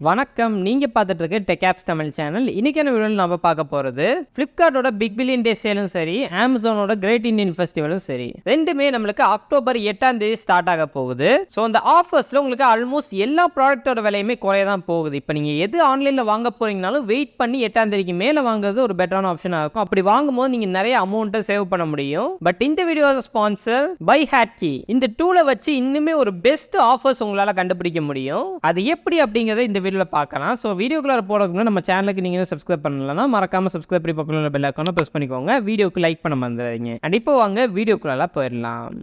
வணக்கம், நீங்க பார்த்துட்டு இருக்க TechApps தமிழ் சேனல். இன்னைக்கான வீடியோவில் நம்ம பார்க்க போறது Flipkartோட பிக் பில்லியன் டே சேலும் சரி, Amazonோட கிரேட் இந்தியன் ஃபெஸ்டிவலும் சரி, ரெண்டுமே நம்மளுக்கு அக்டோபர் 8ஆம் தேதி ஸ்டார்ட் ஆக போகுது. ஸோ அந்த ஆஃபர்ஸ்ல உங்களுக்கு ஆல்மோஸ்ட் எல்லா ப்ராடக்ட்டோட விலையுமே குறைய தான் போகுது. இப்போ நீங்க எது ஆன்லைன்ல வாங்க போறீங்கனாலும் வெயிட் பண்ணி 8ஆம் தேதிக்கு மேல வாங்குறது ஒரு பெட்டரான ஆப்ஷனா இருக்கும். அப்படி வாங்கும்போது நீங்க நிறைய அமௌண்ட்டை சேவ் பண்ண முடியும். பட் இந்த வீடியோட ஸ்பான்சர் Buyhatke. இந்த டூலை வச்சு இன்னுமே ஒரு பெஸ்ட் ஆஃபர்ஸ் உங்களால கண்டுபிடிக்க முடியும். அது எப்படி அப்படிங்கறத இந்த வீடியோல பார்க்கலாம். ஸோ வீடியோக்குள்ள போறதுக்கு நம்ம சேனலுக்கு நீங்க சப்ஸ்கிரைப் பண்ணலன்னா மறக்காம சப்ஸ்கிரைப் பண்ணி பக்கத்துல பெல் ஐகானை பிரஸ் பண்ணிக்கோங்க. வீடியோக்கு லைக் பண்ண மறந்துடாதீங்க. அண்ட் இப்போ வாங்க வீடியோக்குள்ள போயிடலாம்.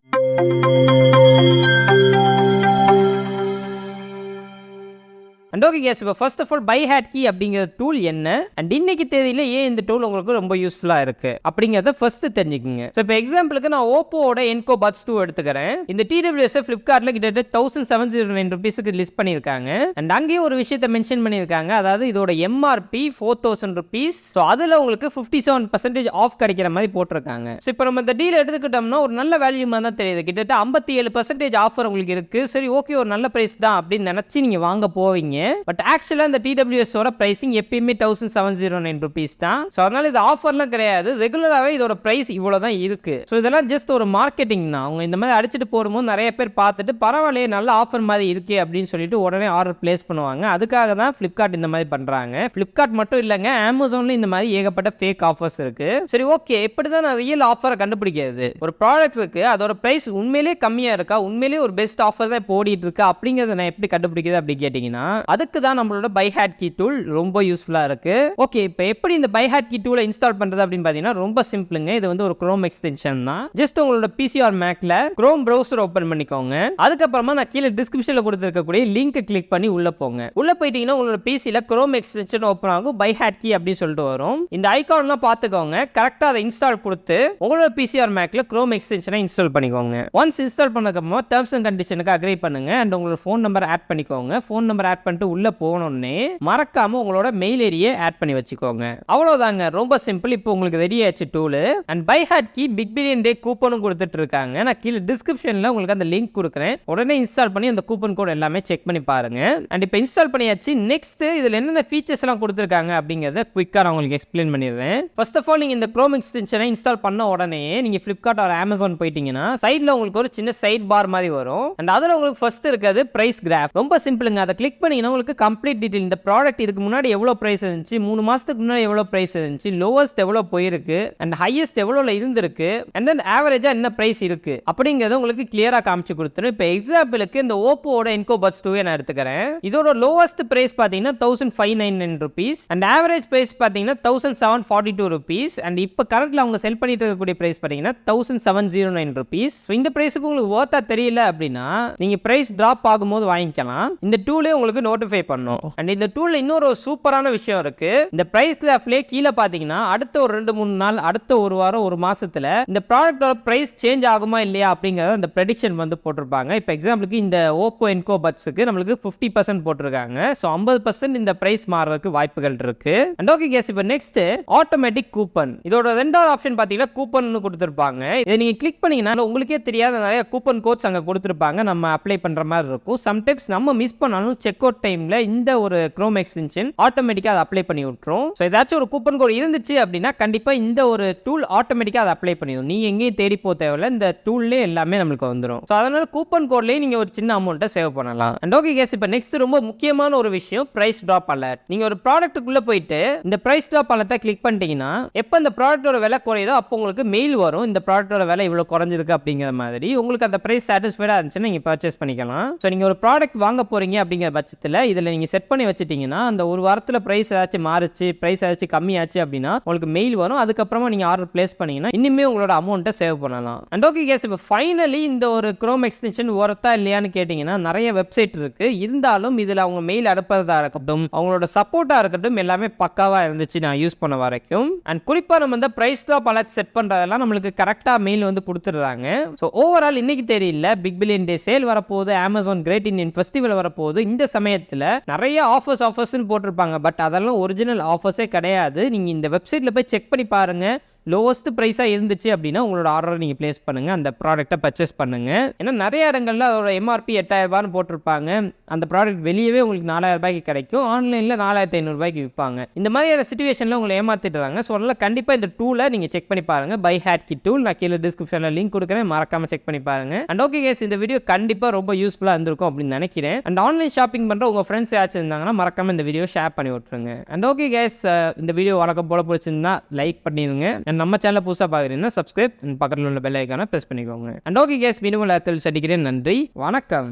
அண்ட் ஓகே கேஸ், இப்போ ஃபர்ஸ்ட் ஆஃப் ஆல் Buyhatke அப்படிங்கிற டூல் என்ன அண்ட் இன்னைக்கு தேதியில ஏன் இந்த டூல் உங்களுக்கு ரொம்ப யூஸ்ஃபுல்லா இருக்கு அப்படிங்கறத ஃபர்ஸ்ட் தெரிஞ்சுக்கங்க. ஸோ இப்போ எக்ஸாம்பிளுக்கு நான் ஓப்போட என்கோ பட்ஸ் 2 எடுத்துக்கிறேன். இந்த TWS Flipkartல கிட்டத்தட்ட 1709 ரூபீஸ்க்கு லிஸ்ட் பண்ணியிருக்காங்க. அண்ட் அங்கேயும் ஒரு விஷயத்தை மென்ஷன் பண்ணியிருக்காங்க. அதாவது இதோட MRP 4000 ரூபீஸ். ஸோ அதுல உங்களுக்கு 57% ஆஃப் கிடைக்கிற மாதிரி போட்டிருக்காங்க. ஸோ இப்போ நம்ம இந்த டீல் எடுத்துக்கிட்டோம்னா ஒரு நல்ல வேல்யூ மாதிரி தான் தெரியுது. கிட்டத்தட்ட 57% ஆஃபர் உங்களுக்கு இருக்கு. சரி ஓகே, ஒரு நல்ல பிரைஸ் தான் அப்படின்னு நினைச்சு நீங்க வாங்க போவீங்க. பட் ஆக்சுவலா இந்த TWS ஓட பிரைசிங் எப்பயுமே 1709 ரூபீஸ் தான். சோ அதனால இது ஆஃபர்லாம் கிடையாது. ரெகுலராகவே இதோட பிரைஸ் இவ்வளவு தான் இருக்கு. சோ இதெல்லாம் ஜஸ்ட் ஒரு மார்க்கெட்டிங் தான். அவங்க இந்த மாதிரி அடிச்சுட்டு போகும்போது நிறைய பேர் பார்த்துட்டு பரவாயில்லையே நல்ல ஆஃபர் மாதிரி இருக்கே அப்படின்னு சொல்லிட்டு உடனே ஆர்டர் பிளேஸ் பண்ணுவாங்க. அதுக்காக தான் Flipkart இந்த மாதிரி பண்றாங்க. Flipkart மட்டும் இல்லைங்க, Amazonல இந்த மாதிரி ஏகப்பட்ட ஃபேக் ஆஃபர்ஸ் இருக்கு. சரி ஓகே, எப்படிதான் நான் ரியல் ஆஃபரை கண்டுபிடிக்கிறது? ஒரு ப்ராடக்ட் இருக்கு, அதோட பிரைஸ் உண்மையிலேயே கம்மியா இருக்கா, உண்மையிலேயே ஒரு பெஸ்ட் ஆஃபர் தான் ஓடிட்டு இருக்கு அப்படிங்கறத நான் எப்படி கண்டுபிடிக்கிறது அப்படி கேட்டீங்கன்னா அதுக்கு தான் நம்மளோட Buyhatke டூல் ரொம்ப யூஸ்ஃபுல்லா இருக்கு. ஓகே, இப்போ எப்படி இந்த Buyhatke டூலை இன்ஸ்டால் பண்றது அப்படின்னு பாத்தீங்கன்னா ரொம்ப சிம்பிளுங்க. இது வந்து ஒரு Chrome எக்ஸ்டென்ஷன் தான். ஜஸ்ட் உங்களோட PC ஆர் Macல Chrome browser ஓபன் பண்ணிக்கோங்க. அதுக்கப்புறமா நான் கீழே டிஸ்கிரிப்ஷன்ல கொடுத்திருக்கக்கூடிய லிங்க் கிளிக் பண்ணி உள்ள போங்க. உள்ள போயிட்டீங்கன்னா உங்களோட PCல Chrome எக்ஸ்டென்ஷன் ஓபன் ஆகும். Buyhatke அப்படின்னு சொல்லிட்டு வரும். இந்த ஐகான்லாம் பாத்துக்கோங்க. கரெக்ட்டா அதை இன்ஸ்டால் கொடுத்து உங்களோட PC ஆர் Macல Chrome எக்ஸ்டென்ஷனை இன்ஸ்டால் பண்ணிக்கோங்க. ஒன்ஸ் இன்ஸ்டால் பண்ணதுக்கு அப்புறமா டெர்ம்ஸ் அண்ட் கண்டிஷனுக்கு அக்ரி பண்ணுங்க. அண்ட் உங்களோட ஃபோன் நம்பர் ஆட் பண்ணிக்கோங்க. ஃபோன் நம்பர் ஆட் பண்ணிட்டு உள்ள போனோடனே மறக்காம உங்களோட மெயில் ஐடியை ஆட் பண்ணி வச்சுக்கோங்க. அவ்வளவுதாங்க, ரொம்ப சிம்பிள். இப்போ உங்களுக்கு ரெடி ஆச்சு tool. And Buyhatke big billion day கூப்பனும் கொடுத்துட்டு இருக்காங்க. நான் கீழே டிஸ்கிரிப்ஷன்ல உங்களுக்கு அந்த லிங்க் கொடுக்குறேன். உடனே இன்ஸ்டால் பண்ணி அந்த கூப்பன் கோட் எல்லாமே செக் பண்ணி பாருங்க. அண்ட் இப்போ இன்ஸ்டால் பண்ணியாச்சு. நெக்ஸ்ட் இதுல என்னென்ன ஃபீச்சர்ஸ் எல்லாம் கொடுத்துருக்காங்க அப்படிங்கறத குயிக்கா நான் உங்களுக்கு எக்ஸ்பிளைன் பண்ணிடுறேன். ஃபர்ஸ்ட் ஆஃப் ஆல் நீங்க இந்த Chrome எக்ஸ்டென்ஷனை இன்ஸ்டால் பண்ண உடனே நீங்க Flipkart ஆர் Amazon போயிட்டீங்கன்னா சைடுல உங்களுக்கு ஒரு சின்ன சைட் பார் மாதிரி வரும். அண்ட் அதுல உங்களுக்கு ஃபர்ஸ்ட் இருக்கிறது பிரைஸ் கிராஃப். ரொம்ப சிம்பிளுங்க. அதை கிளிக் பண்ணீங்கன்னா உங்களுக்கு கம்ப்ளீட் டீடைல், இந்த ப்ராடக்ட் இதுக்கு முன்னாடி எவ்வளவு பிரைஸ் இருந்துச்சு, 3 மாசத்துக்கு முன்னாடி எவ்வளவு பிரைஸ் இருந்துச்சு, லோவஸ்ட் எவ்வளவு போயிருக்கு அண்ட் ஹையஸ்ட் எவ்வளவுல இருந்திருக்கு அண்ட் தென் ஆவரேஜா என்ன பிரைஸ் இருக்கு அப்படிங்கறது உங்களுக்கு கிளியரா காமிச்சு கொடுத்துரும். இப்போ எக்ஸாம்பிளுக்கு இந்த ஓப்போட என்கோ பட்ஸ் 2 நான் எடுத்துக்கிறேன். இதோட லோவஸ்ட் பிரைஸ் பாத்தீங்கன்னா 1599 ரூபீஸ் அண்ட் ஆவரேஜ் பிரைஸ் பாத்தீங்கன்னா 1742 ரூபீஸ் அண்ட் இப்போ கரண்ட்ல அவங்க செல் பண்ணிட்டு இருக்கக்கூடிய பிரைஸ் பாத்தீங்கன்னா 1709 ரூபீஸ். இந்த பிரைஸ்க்கு உங்களுக்கு வர்த்தா தெரியல அப்படின்னா நீங்க பிரைஸ் டிராப் ஆகும்போது வாங்கிக்கலாம். இந்த டூலே உங்களுக்கு நோட்டிஃபை பண்ணும். அண்ட் இந்த டூல்ல இன்னொரு சூப்பரான விஷயம் இருக்கு. இந்த பிரைஸ் கிராஃப்லயே கீழே பாத்தீங்கன்னா அடுத்த ஒரு 2-3 நாள், அடுத்த ஒரு வாரம், ஒரு மாசத்துல இந்த ப்ராடக்ட்டோட பிரைஸ் சேஞ்ச் ஆகுமா இல்லையா அப்படிங்கறத அந்த ப்ரெடிக்ஷன் வந்து போட்டிருப்பாங்க. இப்போ எக்ஸாம்பிளுக்கு இந்த ஓப்போ என்கோ பட்ஸ்க்கு நம்மளுக்கு 50% போட்டிருக்காங்க. ஸோ 50% இந்த பிரைஸ் மாறதுக்கு வாய்ப்புகள் இருக்கு. அண்ட் ஓகே கேஸ், இப்போ நெக்ஸ்ட் ஆட்டோமேட்டிக் கூப்பன். இதோட ரெண்டாவது ஆப்ஷன் பாத்தீங்கன்னா கூப்பன் கொடுத்திருப்பாங்க. இதை நீங்க கிளிக் பண்ணீங்கன்னா உங்களுக்கே தெரியாத நிறைய கூப்பன் கோட்ஸ் அங்க கொடுத்திருப்பாங்க. நம்ம அப்ளை பண்ற மாதிரி இருக்கும். சம்டைம்ஸ் நம்ம மிஸ் பண்ணாலும் செக் அவுட் டைம்ல இந்த ஒரு Chrome எக்ஸ்டென்ஷன் ஆட்டோமேட்டிக்கா அதை அப்ளை பண்ணி விட்டுரும். ஸோ ஏதாச்சும் ஒரு கூப்பன் கோட் இருந்துச்சு அப்படின்னா கண்டிப்பா இந்த ஒரு டூல் ஆட்டோமேட்டிக்கா அதை அப்ளை பண்ணிடும். நீங்க எங்கேயும் தேடி போக தேவையில்ல, இந்த டூல்லே எல்லாமே நமக்கு வந்துடும். ஸோ அதனால கூப்பன் கோட்லயே நீங்க ஒரு சின்ன அமௌண்ட்டை சேவ் பண்ணலாம். அண்ட் ஓகே கேஸ், இப்போ நெக்ஸ்ட் ரொம்ப முக்கியமான ஒரு விஷயம் பிரைஸ் டிராப் அலர்ட். நீங்க ஒரு ப்ராடக்ட்டுக்குள்ள போயிட்டு இந்த பிரைஸ் டிராப் அலர்ட்டை கிளிக் பண்ணிட்டீங்கன்னா எப்போ இந்த ப்ராடக்ட்டோட விலை குறையுதோ அப்போ உங்களுக்கு மெயில் வரும். இந்த ப்ராடக்ட்டோட விலை இவ்வளவு குறைஞ்சிருக்கு அப்படிங்கிற மாதிரி. உங்களுக்கு அந்த பிரைஸ் சாட்டிஸ்ஃபைடா இருந்துச்சுன்னா நீங்க பர்ச்சேஸ் பண்ணிக்கலாம். ஸோ நீங்க ஒரு ப்ராடக்ட் வாங்க போறீங்க அப்படிங்கிற பட்சத்தில் இதுல நீங்க செட் பண்ணி வச்சிட்டீங்கன்னா அந்த ஒரு வாரத்துல பிரைஸ் ஏதாச்சும் மாறுச்சு, பிரைஸ் ஏதாச்சும் கம்மியாச்சு அப்படின்னா உங்களுக்கு மெயில் வரும். அதுக்கப்புறமா நீங்க ஆர்டர் பிளேஸ் பண்ணீங்கன்னா இன்னுமே உங்களோட அமௌண்ட்டை சேவ் பண்ணலாம். அண்ட் ஓகே கேஸ், இப்போ ஃபைனலி இந்த ஒரு Chrome எக்ஸ்டென்ஷன் ஒர்த்தா இல்லையான்னு கேட்டீங்கன்னா நிறைய வெப்சைட் இருக்கு. இருந்தாலும் இதுல அவங்க மெயில் அனுப்புறதா இருக்கட்டும், அவங்களோட சப்போர்ட்டா இருக்கட்டும், எல்லாமே பக்காவா இருந்துச்சு நான் யூஸ் பண்ண வரைக்கும். அண்ட் குறிப்பா நம்ம இந்த பிரைஸ் டிராப் அலர்ட் செட் பண்றதெல்லாம் நம்மளுக்கு கரெக்டா மெயில் வந்து கொடுத்துடுறாங்க. ஸோ ஓவரால் இன்னைக்கு தெரியல, பிக் பில்லியன் டே சேல் வரப்போகுது, Amazon கிரேட் இந்தியன் ஃபெஸ்டிவல் வரப்போகுது. இந்த சமயத்துல நிறைய ஆஃபர்ஸ் போட்டிருப்பாங்க. பட் அதெல்லாம் ஒரிஜினல் ஆஃபர்ஸே கிடையாது. நீங்க இந்த வெப்சைட்ல போய் செக் பண்ணி பாருங்க. லோவஸ்ட் ப்ரைஸாக இருந்துச்சு அப்படின்னா உங்களோட ஆர்டரை நீங்கள் ப்ளேஸ் பண்ணுங்கள், அந்த ப்ராடக்ட்டை பர்ச்சேஸ் பண்ணுங்கள். ஏன்னா நிறைய இடங்கள்ல அதோட எம்ஆர்பி 8000 போட்டிருப்பாங்க, அந்த ப்ராடக்ட் வெளியவே உங்களுக்கு 4000 கிடைக்கும், ஆன்லைனில் 4500 விற்பாங்க. இந்த மாதிரியான சிச்சுவேஷனில் உங்களை ஏமாத்திட்டுறாங்க. ஸோ அதனால் கண்டிப்பாக இந்த டூலை நீங்கள் செக் பண்ணி பாருங்கள். Buyhatke டூல் நான் கீழே டிஸ்கிரிப்ஷனில் லிங்க் கொடுக்குறேன், மறக்காமல் செக் பண்ணி பாருங்கள். அண்ட் ஓகே கேஸ், இந்த வீடியோ கண்டிப்பாக ரொம்ப யூஸ்ஃபுல்லாக இருந்திருக்கும் அப்படின்னு நினைக்கிறேன். அண்ட் ஆன்லைன் ஷாப்பிங் பண்ணுற உங்கள் ஃப்ரெண்ட்ஸ் யாச்சும் இருந்தாங்கன்னா மறக்காமல் இந்த வீடியோ ஷேர் பண்ணி விட்ருங்க. அண்ட் ஓகே கேஸ், இந்த வீடியோ வழக்கம் போல பிடிச்சிருந்தா லைக் பண்ணிடுங்க. அண்ட் நம்ம சேனல் புதுசாக பார்க்குறீங்கன்னா சப்ஸ்கிரைப், பக்கத்தில் உள்ள பெல் ஐக்கானை ப்ரெஸ் பண்ணிக்கோங்க. அண்ட் ஓகே கேஸ், மீண்டும் நேரத்தில் சந்திக்கிறேன். நன்றி, வணக்கம்.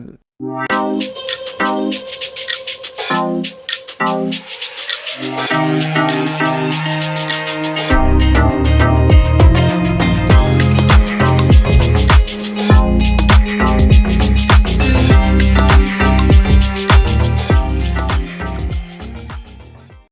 Thank you.